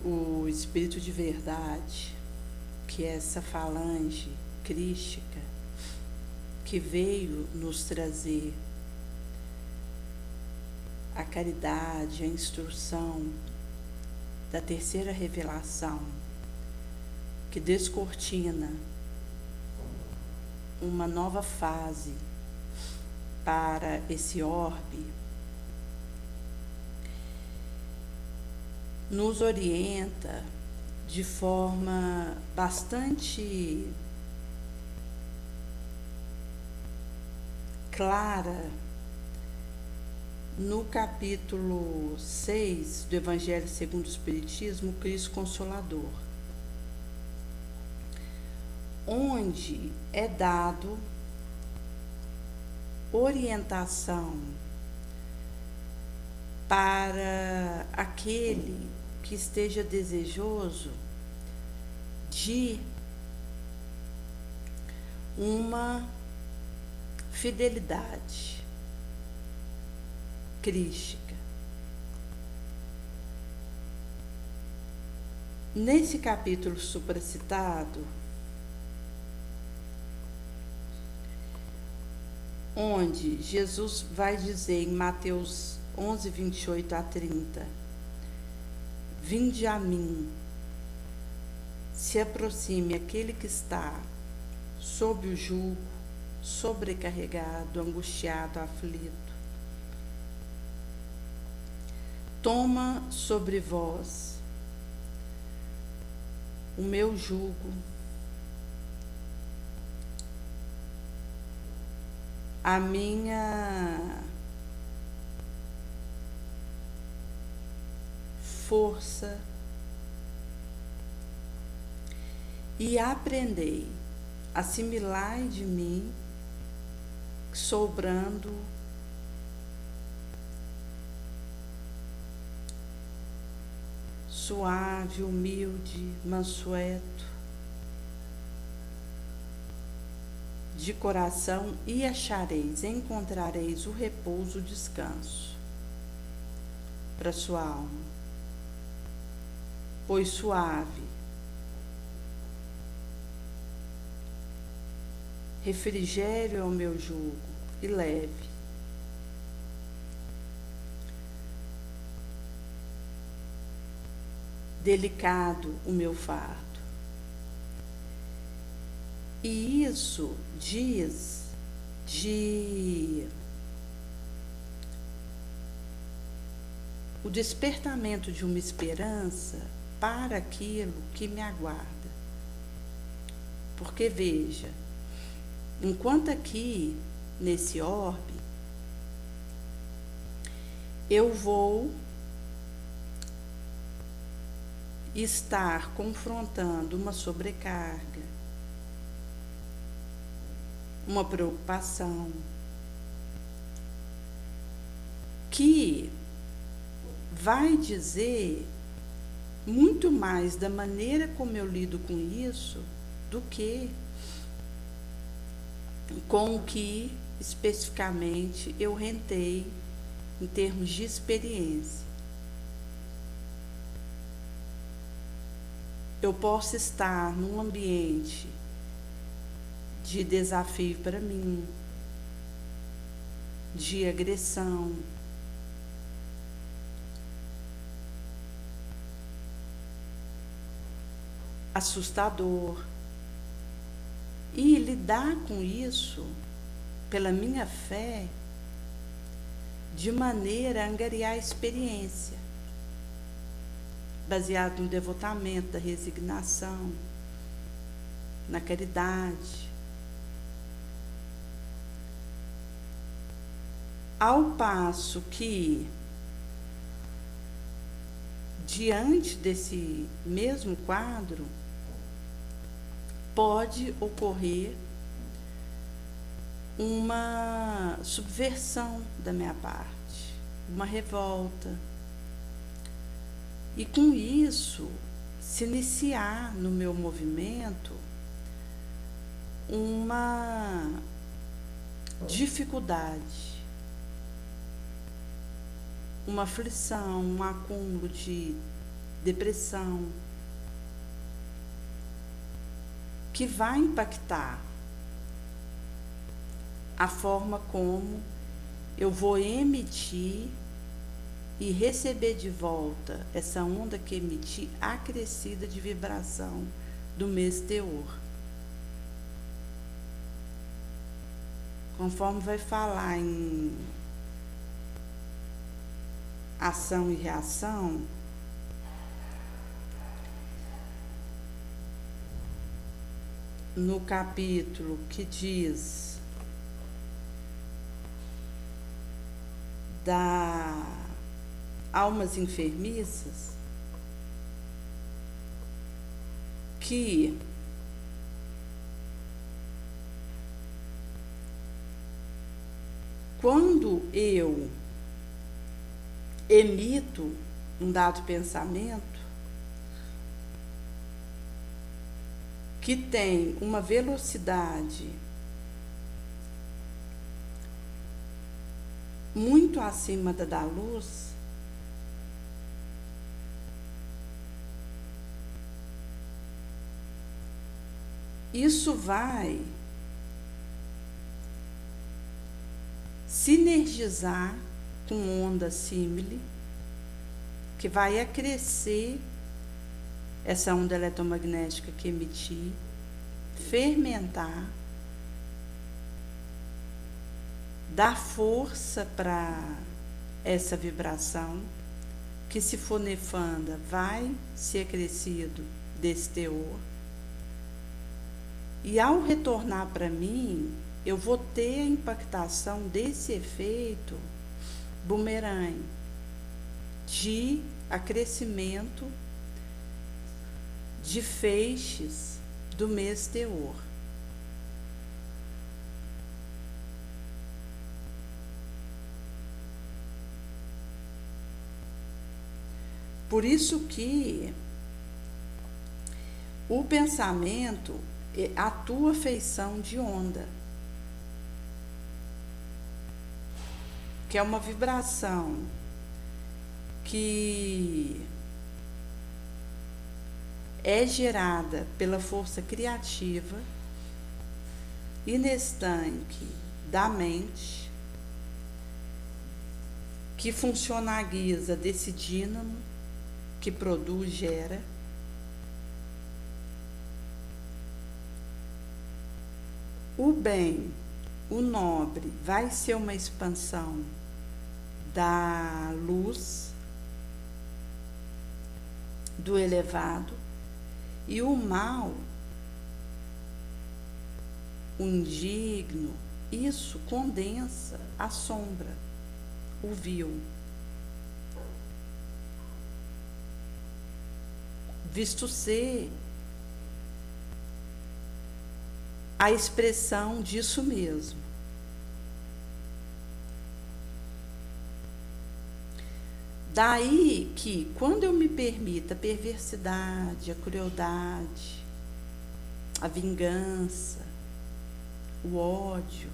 o Espírito de Verdade, que é essa falange crística que veio nos trazer a caridade, a instrução da terceira revelação, que descortina uma nova fase para esse orbe, nos orienta de forma bastante clara no capítulo 6 do Evangelho segundo o Espiritismo, Cristo Consolador, onde é dado orientação para aquele que esteja desejoso de uma fidelidade crística. Nesse capítulo supracitado, onde Jesus vai dizer em Mateus 11, 28 a 30, vinde a mim, se aproxime aquele que está sob o jugo, sobrecarregado, angustiado, aflito. Toma sobre vós o meu jugo, a minha força, e aprendei, assimilai de mim, sou brando, suave, humilde, mansueto, de coração, e achareis, encontrareis o repouso, o descanso para sua alma. Pois suave, refrigério é o meu jugo, e leve. Delicado o meu fardo. E isso diz o despertamento de uma esperança para aquilo que me aguarda. Porque veja, enquanto aqui nesse orbe eu vou estar confrontando uma sobrecarga, uma preocupação, que vai dizer muito mais da maneira como eu lido com isso do que com o que especificamente eu rentei em termos de experiência. Eu posso estar num ambiente de desafio para mim, de agressão, assustador, e lidar com isso pela minha fé de maneira a angariar experiência, baseado no devotamento, da resignação, na caridade. Ao passo que, diante desse mesmo quadro, pode ocorrer uma subversão da minha parte, uma revolta. E com isso, se iniciar no meu movimento uma dificuldade, uma aflição, um acúmulo de depressão, que vai impactar a forma como eu vou emitir e receber de volta essa onda que emiti acrescida de vibração do mesmo teor. Conforme vai falar em ação e reação, no capítulo que diz da almas enfermiças, que quando eu emito um dado pensamento que tem uma velocidade muito acima da luz, isso vai sinergizar com onda símile, que vai acrescer essa onda eletromagnética que emiti, fermentar, dar força para essa vibração, que se for nefanda, vai ser acrescido desse teor. E ao retornar para mim, eu vou ter a impactação desse efeito bumerangue, de acrescimento de feixes do mesmo teor. Por isso que o pensamento atua feição de onda, que é uma vibração que é gerada pela força criativa inestanque da mente, que funciona à guisa desse dínamo que produz, gera. O bem, o nobre, vai ser uma expansão da luz, do elevado, e o mal, o indigno, isso condensa a sombra, o vil. Visto ser a expressão disso mesmo. Daí que, quando eu me permito a perversidade, a crueldade, a vingança, o ódio,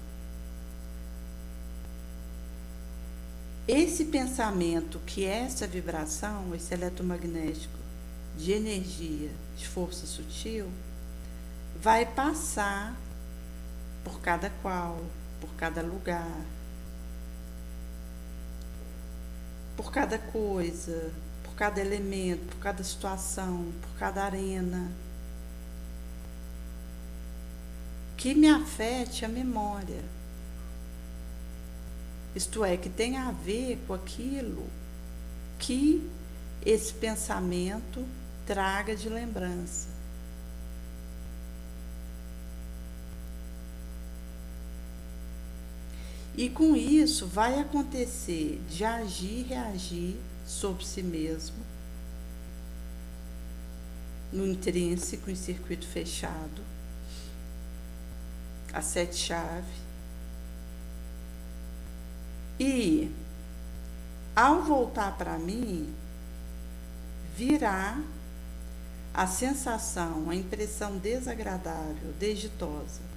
esse pensamento que é essa vibração, esse eletromagnético de energia, de força sutil, vai passar por cada qual, por cada lugar, por cada coisa, por cada elemento, por cada situação, por cada arena, que me afete a memória. Isto é, que tem a ver com aquilo que esse pensamento traga de lembrança. E com isso vai acontecer de agir e reagir sobre si mesmo, no intrínseco, em circuito fechado, a 7 chaves. E, ao voltar para mim, virá a sensação, a impressão desagradável, desditosa,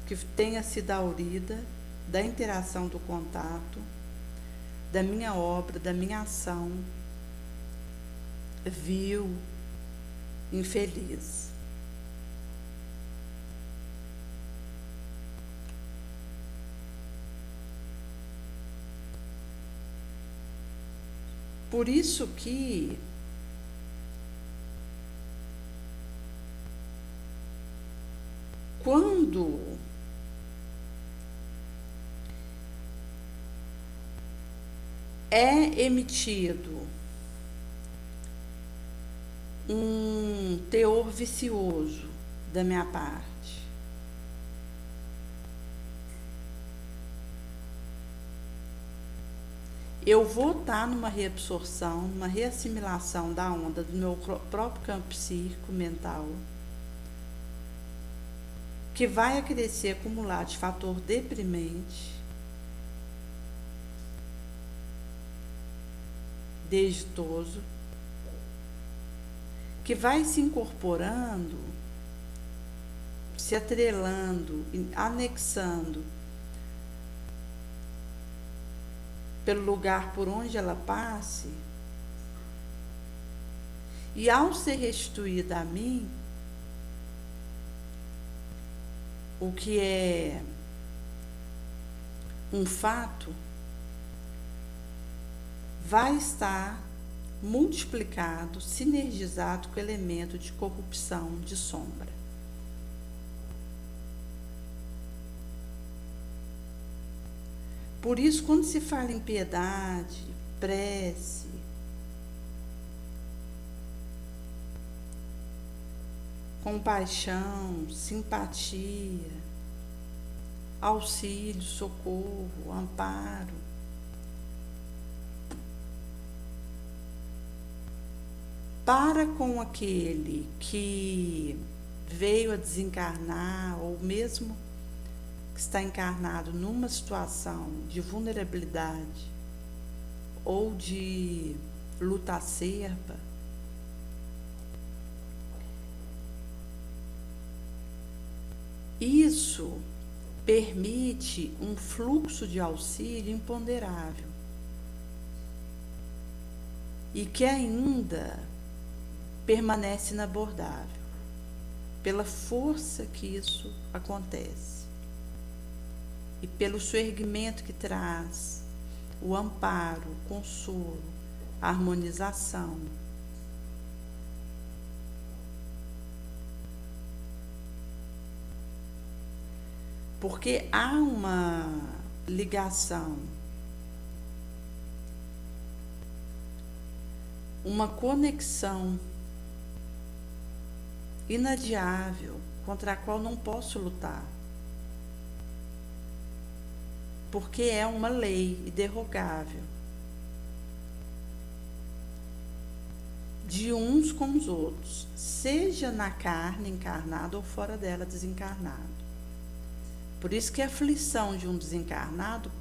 que tenha sido aurida da interação do contato, da minha obra, da minha ação, vil, infeliz. Por isso que quando é emitido um teor vicioso da minha parte, eu vou estar numa reabsorção, numa reassimilação da onda do meu próprio campo psíquico, mental, que vai acrescer, acumular de fator deprimente, desditoso, que vai se incorporando, se atrelando, anexando pelo lugar por onde ela passe, e ao ser restituída a mim, o que é um fato, vai estar multiplicado, sinergizado com o elemento de corrupção, de sombra. Por isso, quando se fala em piedade, prece, compaixão, simpatia, auxílio, socorro, amparo, para com aquele que veio a desencarnar, ou mesmo que está encarnado numa situação de vulnerabilidade ou de luta acerba, isso permite um fluxo de auxílio imponderável e que ainda permanece inabordável pela força que isso acontece e pelo seu erguimento que traz o amparo, o consolo, a harmonização. Porque há uma ligação, uma conexão inadiável contra a qual não posso lutar, porque é uma lei irrevogável de uns com os outros, seja na carne encarnado ou fora dela desencarnado. Por isso que a aflição de um desencarnado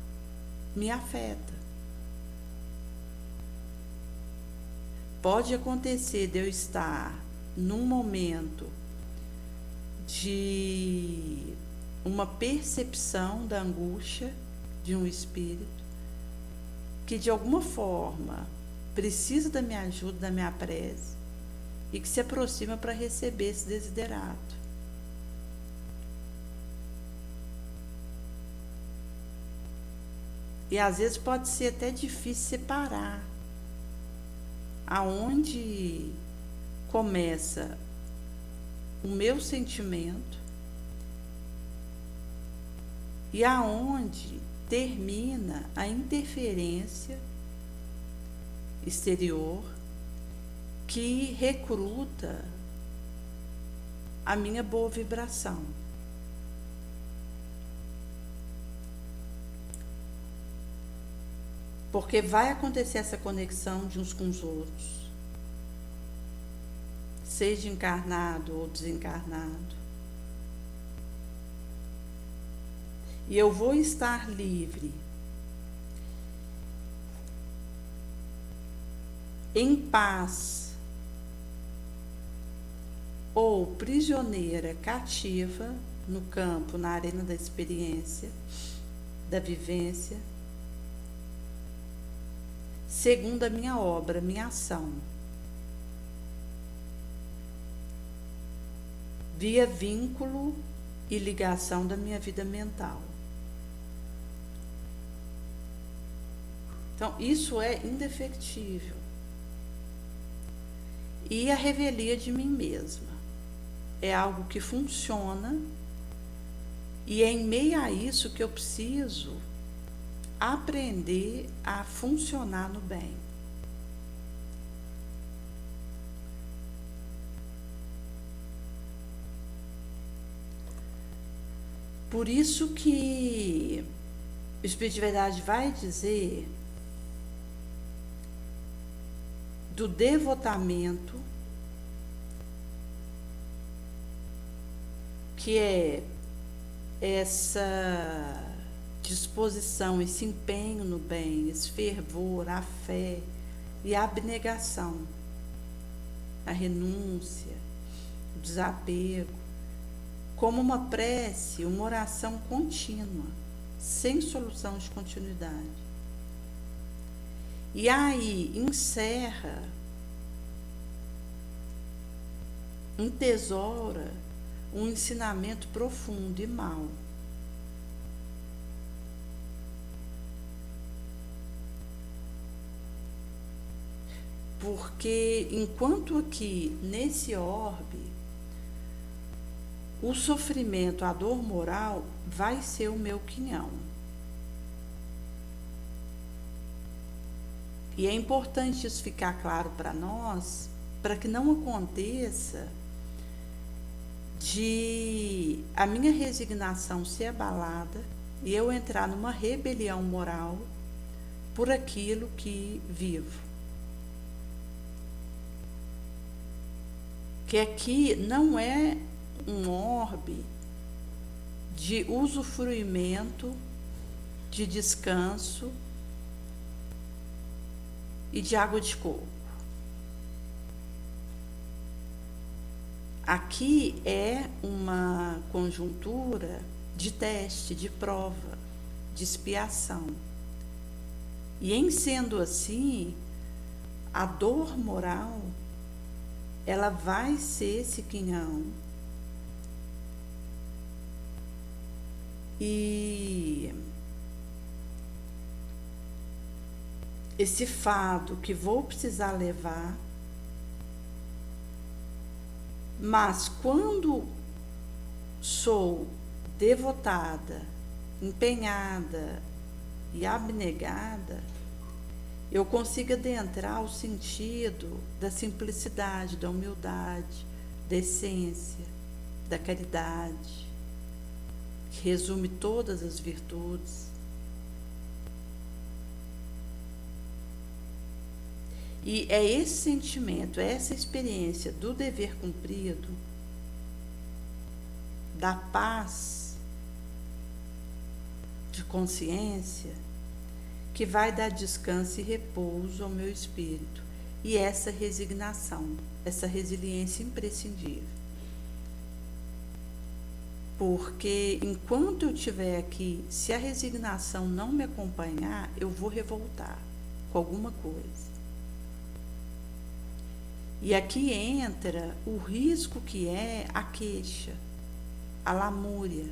me afeta. Pode acontecer de eu estar num momento de uma percepção da angústia de um espírito que de alguma forma precisa da minha ajuda, da minha prece, e que se aproxima para receber esse desiderato. E às vezes pode ser até difícil separar aonde começa o meu sentimento e aonde termina a interferência exterior que recruta a minha boa vibração. Porque vai acontecer essa conexão de uns com os outros, seja encarnado ou desencarnado. E eu vou estar livre, em paz, ou prisioneira, cativa, no campo, na arena da experiência, da vivência, segundo a minha obra, minha ação. via vínculo e ligação da minha vida mental. Então, isso é indefectível. E a revelia de mim mesma é algo que funciona, e é em meio a isso que eu preciso aprender a funcionar no bem. Por isso que o Espírito de Verdade vai dizer do devotamento, que é essa disposição, esse empenho no bem, esse fervor, a fé e a abnegação, a renúncia, o desapego, como uma prece, uma oração contínua, sem solução de continuidade. E aí encerra, entesoura um ensinamento profundo e mau. Porque enquanto aqui nesse orbe, o sofrimento, a dor moral vai ser o meu quinhão. E é importante isso ficar claro para nós, para que não aconteça de a minha resignação ser abalada e eu entrar numa rebelião moral por aquilo que vivo. Que aqui não é um orbe de usufruimento, de descanso e de água de coco. Aqui é uma conjuntura de teste, de prova, de expiação. E em sendo assim, a dor moral, ela vai ser esse quinhão. E esse fardo que vou precisar levar, mas quando sou devotada, empenhada e abnegada, eu consigo adentrar o sentido da simplicidade, da humildade, da essência, da caridade, que resume todas as virtudes. E é esse sentimento, é essa experiência do dever cumprido, da paz de consciência, que vai dar descanso e repouso ao meu espírito. E essa resignação, essa resiliência imprescindível. Porque enquanto eu estiver aqui, se a resignação não me acompanhar, eu vou revoltar com alguma coisa. E aqui entra o risco que é a queixa, a lamúria.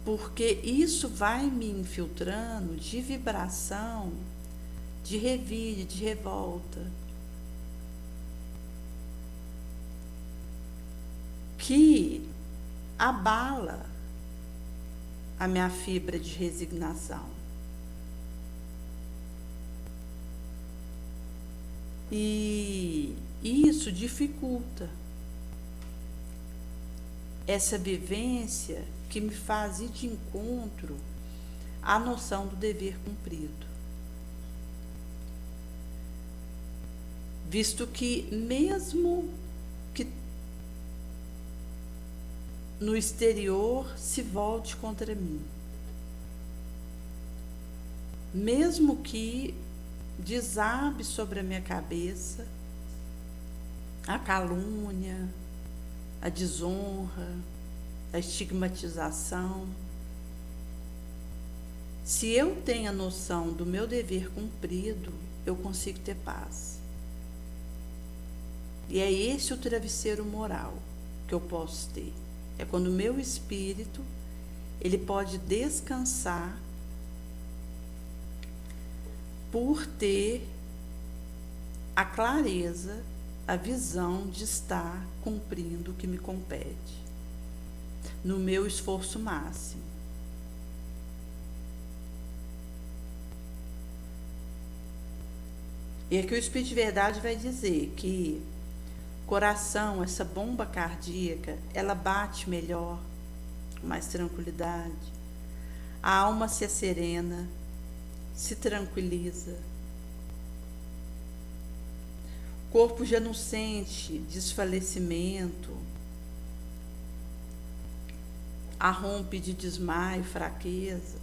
Porque isso vai me infiltrando de vibração, de revide, de revolta, que abala a minha fibra de resignação. E isso dificulta essa vivência que me faz ir de encontro à noção do dever cumprido. Visto que mesmo que no exterior se volte contra mim, mesmo que desabe sobre a minha cabeça a calúnia, a desonra, a estigmatização, se eu tenho a noção do meu dever cumprido, eu consigo ter paz. E é esse o travesseiro moral que eu posso ter. É quando o meu espírito, ele pode descansar por ter a clareza, a visão de estar cumprindo o que me compete, no meu esforço máximo. E aqui o Espírito de Verdade vai dizer que coração, essa bomba cardíaca, ela bate melhor, com mais tranquilidade. A alma se asserena, se tranquiliza. O corpo já não sente desfalecimento, arrompe de desmaio, fraqueza.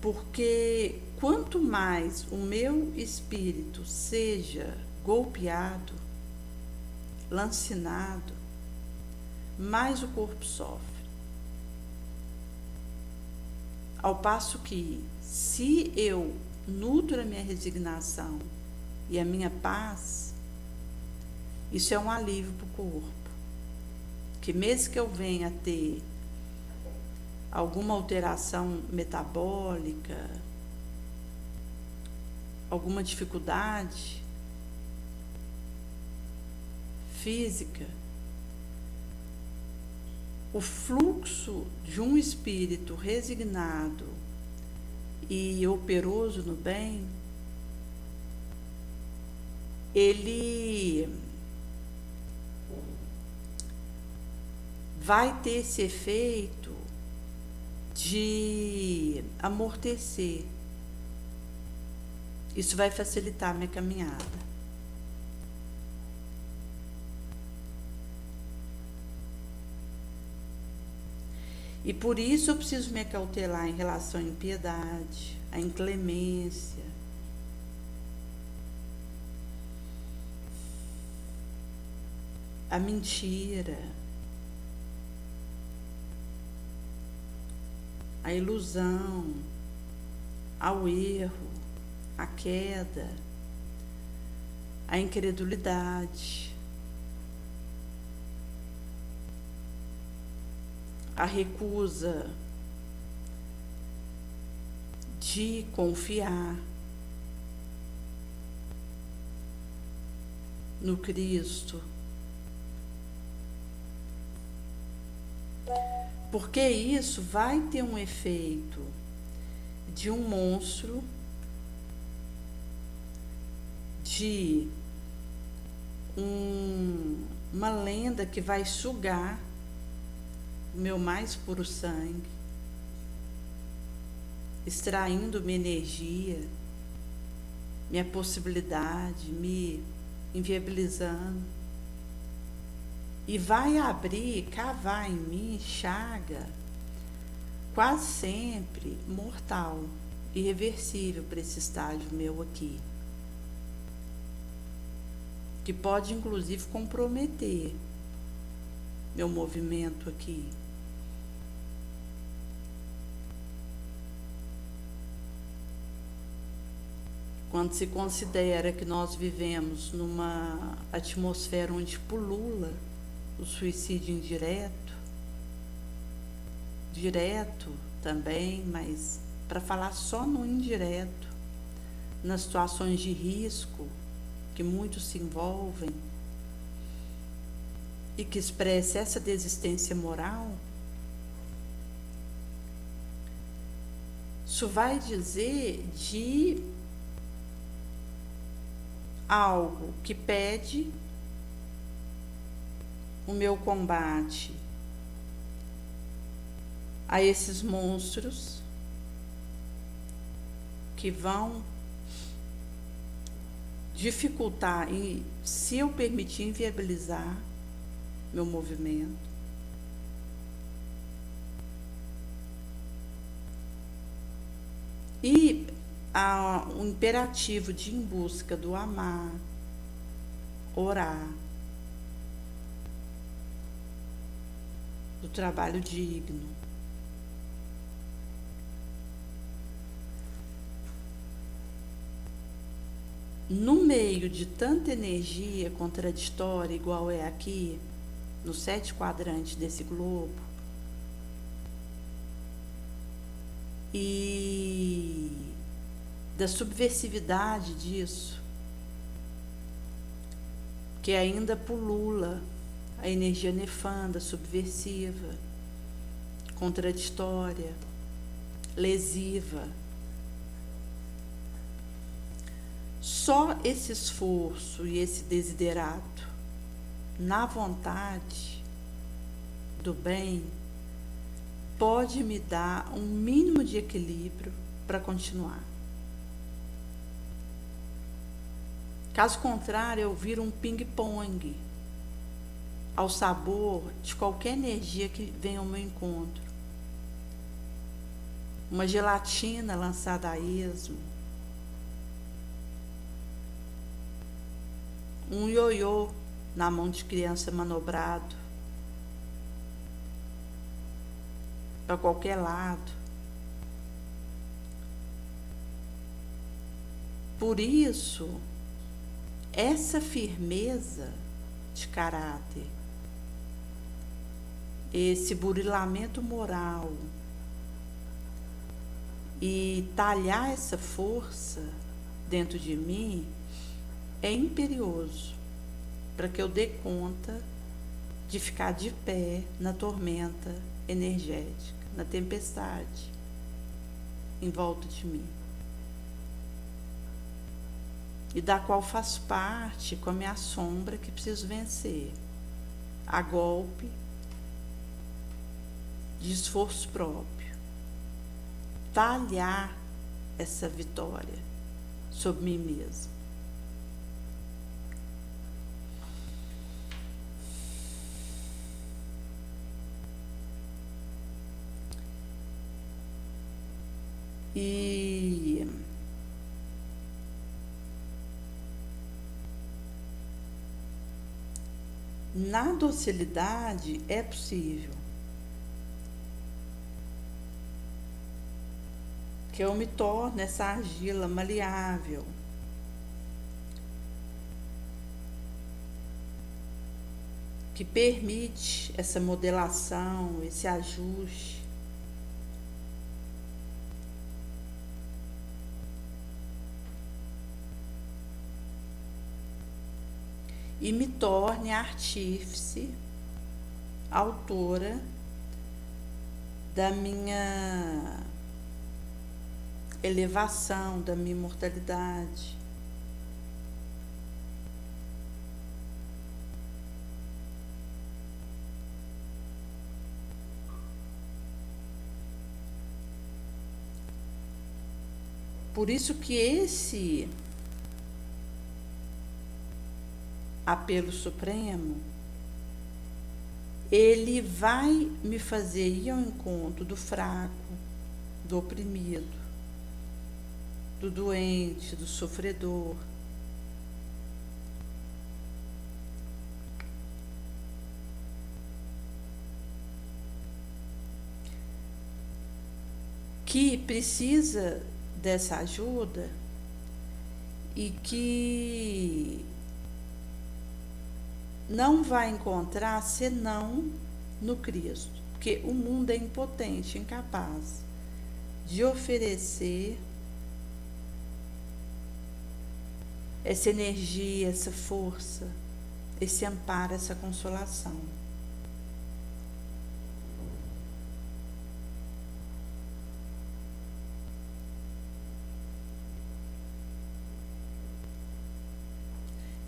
Porque quanto mais o meu espírito seja golpeado, lancinado, mais o corpo sofre. Ao passo que, se eu nutro a minha resignação e a minha paz, isso é um alívio para o corpo. Que mesmo que eu venha a ter alguma alteração metabólica, alguma dificuldade física, o fluxo de um espírito resignado e operoso no bem, ele vai ter esse efeito de amortecer. Isso vai facilitar a minha caminhada. E por isso eu preciso me acautelar em relação à impiedade, à inclemência, à mentira, à ilusão, ao erro, à queda, à incredulidade, a recusa de confiar no Cristo, porque isso vai ter um efeito de um monstro, de uma lenda que vai sugar o meu mais puro sangue, extraindo minha energia, minha possibilidade, me inviabilizando. E vai abrir, cavar em mim chaga, quase sempre mortal, irreversível para esse estágio meu aqui, que pode inclusive comprometer meu movimento aqui. Quando se considera que nós vivemos numa atmosfera onde pulula o suicídio indireto, direto também, mas para falar só no indireto, nas situações de risco que muitos se envolvem e que expressa essa desistência moral, isso vai dizer de algo que pede o meu combate a esses monstros que vão dificultar e, se eu permitir, inviabilizar meu movimento. E o imperativo de ir em busca do amar, orar, do trabalho digno. no meio de tanta energia contraditória, igual é aqui, nos 7 quadrantes desse globo, e da subversividade disso, que ainda pulula a energia nefanda, subversiva, contraditória, lesiva. Só esse esforço e esse desiderato na vontade do bem pode me dar um mínimo de equilíbrio para continuar. Caso contrário, eu viro um ping-pong ao sabor de qualquer energia que venha ao meu encontro. Uma gelatina lançada a esmo, um ioiô na mão de criança manobrado para qualquer lado. Por isso, essa firmeza de caráter, esse burilamento moral e talhar essa força dentro de mim é imperioso para que eu dê conta de ficar de pé na tormenta energética, na tempestade em volta de mim, e da qual faço parte com a minha sombra que preciso vencer a golpe de esforço próprio, talhar essa vitória sobre mim mesmo. E na docilidade é possível que eu me torne essa argila maleável, que permite essa modelação, esse ajuste. E me torne artífice, autora da minha elevação, da minha imortalidade. Por isso que esse apelo supremo, ele vai me fazer ir ao encontro do fraco, do oprimido, do doente, do sofredor. Que precisa dessa ajuda e que não vai encontrar senão no Cristo, porque o mundo é impotente, incapaz de oferecer essa energia, essa força, esse amparo, essa consolação.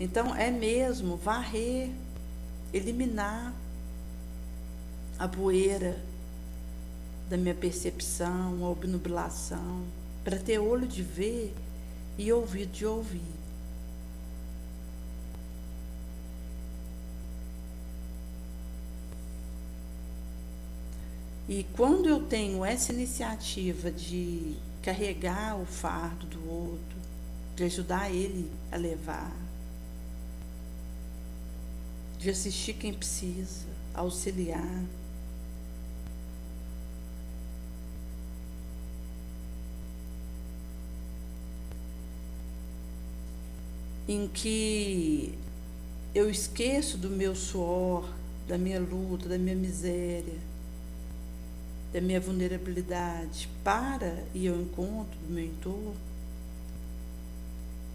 Então é mesmo varrer, eliminar a poeira da minha percepção, a obnubilação, para ter olho de ver e ouvido de ouvir. E quando eu tenho essa iniciativa de carregar o fardo do outro, de ajudar ele a levar, de assistir quem precisa, auxiliar, em que eu esqueço do meu suor, da minha luta, da minha miséria, da minha vulnerabilidade, para ir ao encontro do meu entorno,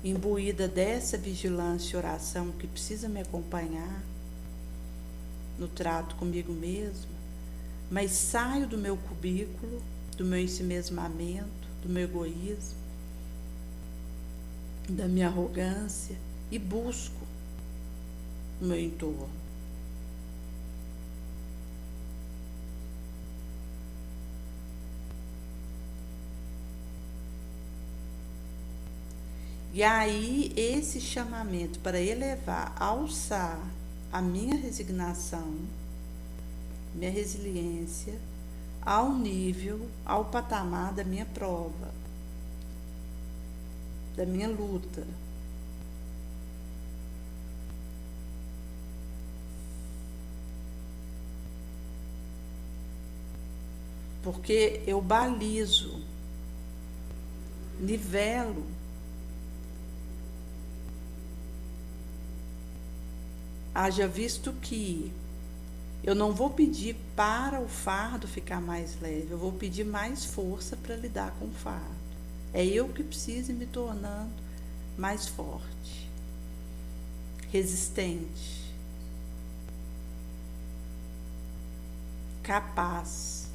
imbuída dessa vigilância e oração que precisa me acompanhar no trato comigo mesma, mas saio do meu cubículo, do meu ensimesmamento, do meu egoísmo, da minha arrogância e busco o meu entorno. E aí, esse chamamento para elevar, alçar a minha resignação, minha resiliência, ao nível, ao patamar da minha prova, da minha luta. Porque eu balizo, nivelo haja visto que eu não vou pedir para o fardo ficar mais leve, eu vou pedir mais força para lidar com o fardo. É eu que preciso ir me tornando mais forte, resistente, capaz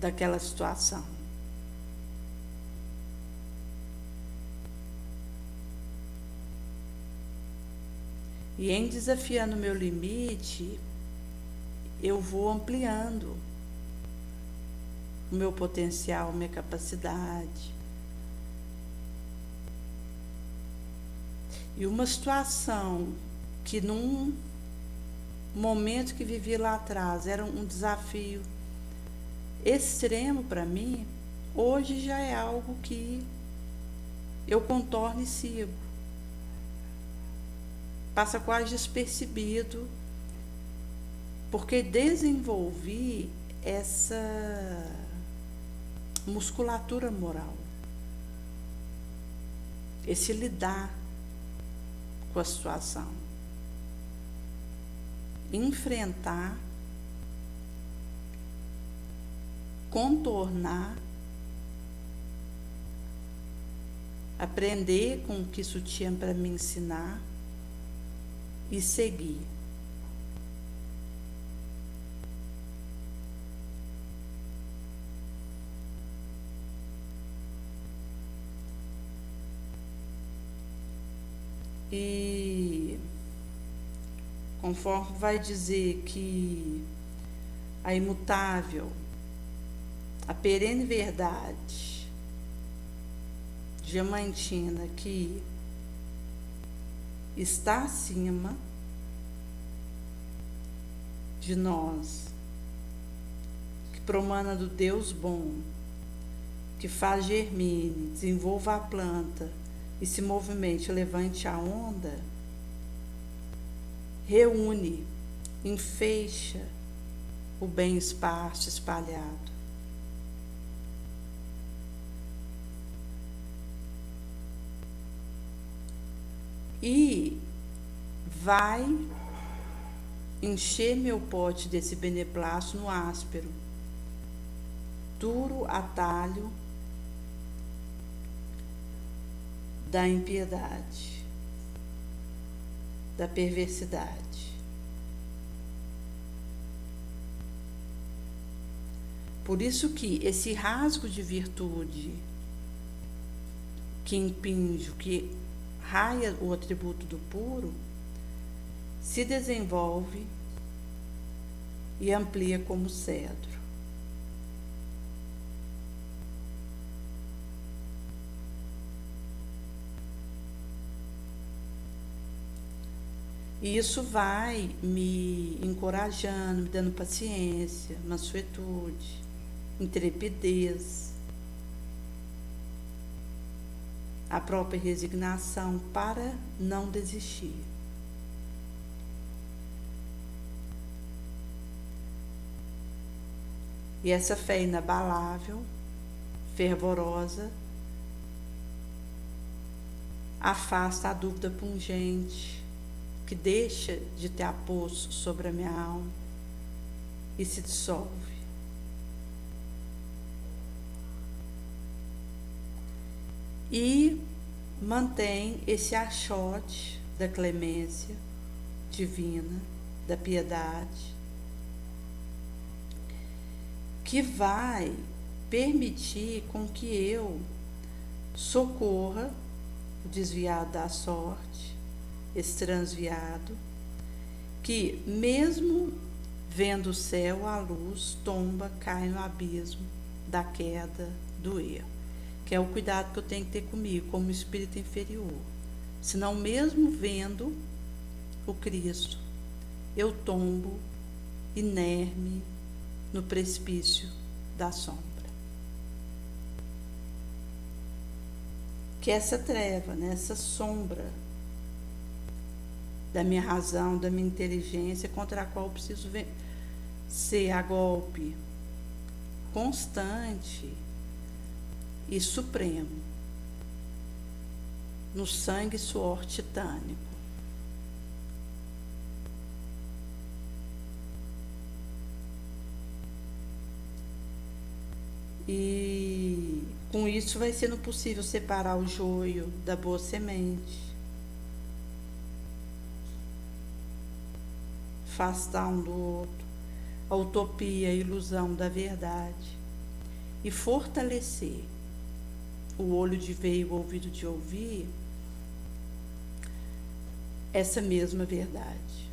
daquela situação. E em desafiando o meu limite, eu vou ampliando o meu potencial, minha capacidade. E uma situação que num momento que vivi lá atrás era um desafio extremo para mim, hoje já é algo que eu contorno e sigo. Passa quase despercebido, porque desenvolvi essa musculatura moral, esse lidar com a situação, enfrentar, contornar, aprender com o que isso tinha para me ensinar e seguir. E conforme vai dizer que a imutável, a perene verdade diamantina que está acima de nós, que promana do Deus bom, que faz germine, desenvolva a planta e se movimente, levante a onda, reúne, enfeixa o bem esparso, espalhado. E vai encher meu pote desse beneplácito no áspero, duro atalho da impiedade, da perversidade. Por isso que esse rasgo de virtude que impinge, que raia o atributo do puro, se desenvolve e amplia como cedro. E isso vai me encorajando, me dando paciência, mansuetude, intrepidez, a própria resignação para não desistir. E essa fé inabalável, fervorosa, afasta a dúvida pungente que deixa de ter aposto sobre a minha alma e se dissolve. E mantém esse achote da clemência divina, da piedade, que vai permitir com que eu socorra o desviado da sorte, esse transviado, que mesmo vendo o céu, a luz tomba, cai no abismo da queda, do erro, que é o cuidado que eu tenho que ter comigo como espírito inferior. Senão, mesmo vendo o Cristo, eu tombo inerme no precipício da sombra. Que essa treva, né, essa sombra da minha razão, da minha inteligência, contra a qual eu preciso ser a golpe constante e supremo, no sangue e suor titânico. E com isso vai sendo possível separar o joio da boa semente, afastar um do outro a utopia, a ilusão da verdade e fortalecer o olho de ver e o ouvido de ouvir essa mesma verdade.